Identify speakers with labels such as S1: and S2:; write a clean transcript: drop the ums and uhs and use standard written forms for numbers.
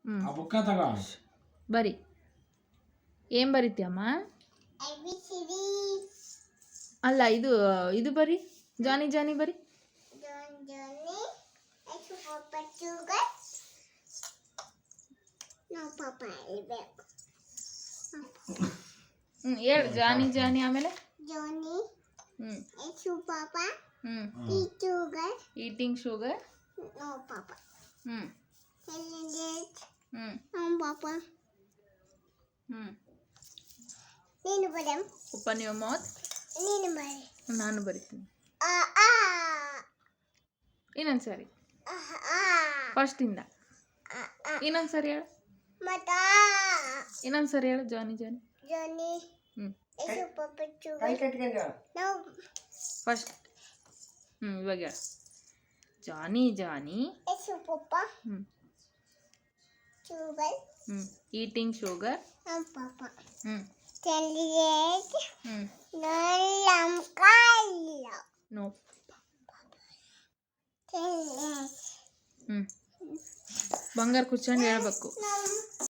S1: ಆ ಬುಕ್ಕ ತಗೋ
S2: ಬರಿ. ಏನ್ ಬರಿತೀಯಮ್ಮ? ಅಲ್ಲ ಇದು ಇದು ಬರಿ. ಜಾನಿ ಜಾನಿ ಬರಿ. ಹೇಳು ಜಾನಿ ಜಾನಿ ಆಮೇಲೆ eating sugar open your mouth. ನಾನು ಬರಿತೀನಿ. ಇನ್ನೊಂದ್ಸರಿ ಫಸ್ಟ್ ಇಂದ ಇನ್ನೊಂದ್ಸರಿ ಹೇಳು. ಇನ್ನೊಂದ್ಸರಿ ಹೇಳು ಜಾನಿ ಜಾನಿ. ಫಸ್ಟ್ ಇವಾಗ ಹೇಳು ಜಾನಿ ಜಾನಿ ಈಟಿಂಗ್ ಶುಗರ್ ನೋ ಬಂಗಾರ ಕುಚ್ಕೊಂಡು ಹೇಳ್ಬೇಕು.